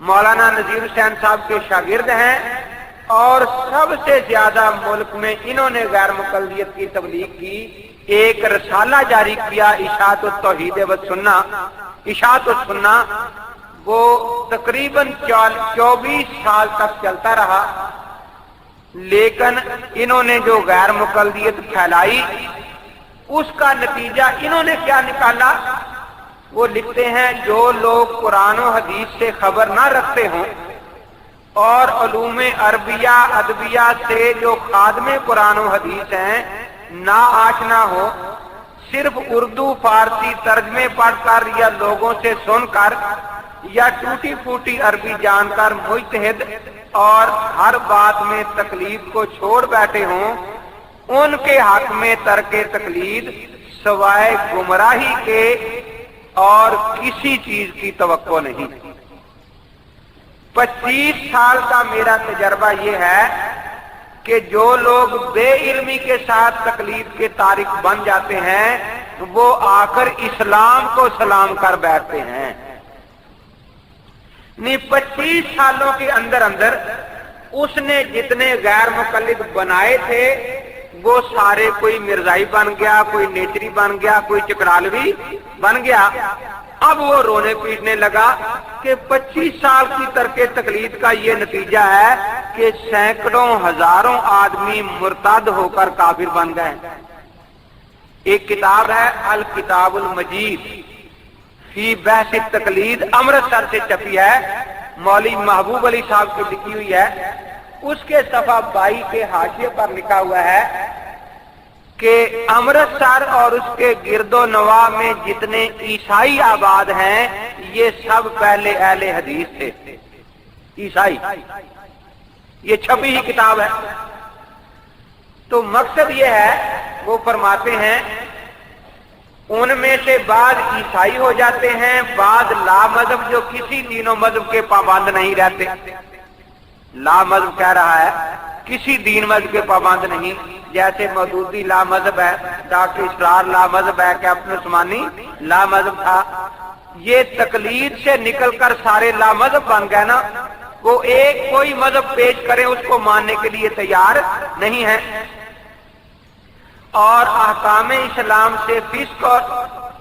मौलाना नजीर हुसैन साहब के शागिर्द हैं और सबसे ज्यादा मुल्क में इन्होंने गैर मुकल्लियत की तबलीग की। एक रसाला जारी किया इशाअत तौहीद व सुन्ना, इशाअत सुन्ना, वो तकरीबन 24 साल तक चलता रहा। लेकिन इन्होंने जो गैर मुकल्लियत फैलाई उसका नतीजा इन्होंने क्या निकाला, वो लिखते हैं जो लोग कुरान और हदीस से खबर ना रखते हों और उलूम अरबिया अदबिया से जो खादमे कुरान और हदीस हैं ना आशना हो, सिर्फ उर्दू फारसी तर्जमे पढ़कर या लोगों से सुनकर या टूटी फूटी अरबी जानकर मुजतहिद और हर बात में तकलीद को छोड़ बैठे हों, उनके हक में तर्के तकलीद सवाए गुमराही के और किसी चीज की तवक्को नहीं। 25 साल का मेरा तजर्बा ये है कि जो लोग बेइल्मी के साथ तकलीद के तारिक बन जाते हैं वो आकर इस्लाम को सलाम कर बैठते हैं। 25 सालों के अंदर अंदर उसने जितने गैर मुकल्लिद बनाए थे वो सारे, कोई मिर्जाई बन गया, कोई नेचरी बन गया, कोई चकरालवी बन गया। अब वो रोने पीटने लगा कि 25 साल की तरके तकलीद का ये नतीजा है कि सैकड़ों हजारों आदमी मुर्तद होकर काफिर बन गए। एक किताब है अल किताबुल मजीद फी बहस तकलीद, अमृतसर से छपी है, मौलवी महबूब अली साहब की लिखी हुई है। उसके सफा 22 के हाशिए पर लिखा हुआ है कि अमृतसर और उसके गिरदो नवा में जितने ईसाई आबाद हैं ये सब पहले अहले हदीस थे, ईसाई। ये छपी ही किताब है। तो मकसद ये है, वो फरमाते हैं उनमें से बाद ईसाई हो जाते हैं, बाद ला मजहब जो किसी तीनों मजहब के पाबंद नहीं रहते। ला मजहब कह रहा है किसी दीन मजहब के पाबंद नहीं, जैसे मौदूदी ला मजहब है, डॉक्टर इसरार ला मजहब है, कैप्टन उस्मानी ला मजहब था। ये तकलीद से निकलकर सारे ला मजहब बन गए ना, वो एक कोई मजहब पेश करे उसको मानने के लिए तैयार नहीं है। और अहकाम इस्लाम से फिस्क और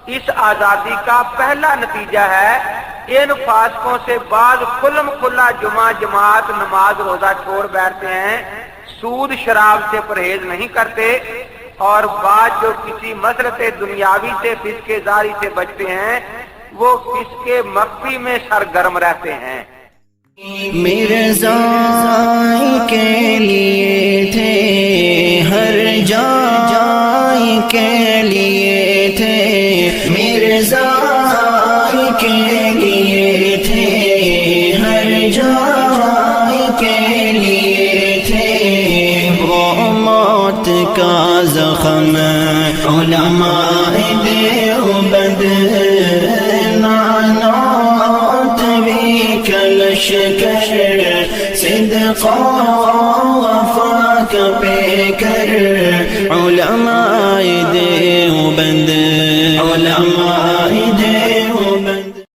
इस आजादी का पहला नतीजा है इन फासकों से बाद खुल्म खुल्ला जुमा जमात नमाज रोजा छोड़ बैठते हैं, सूद शराब से परहेज नहीं करते और बाद जो किसी मसलते दुनियावी से फिस्के जारी से बचते हैं वो फिस्के मख्फी में सरगर्म रहते हैं। मिर्ज़ा के लिए थे हर जाय के लिए थे, मिर्ज़ा के लिए थे हर जाय के लिए थे। वो मौत का ज़ख्म उलमाए देवबंद नानौत भी कलश कर सिद्क़ो वफ़ा का पे कर। उलमाए देवबंद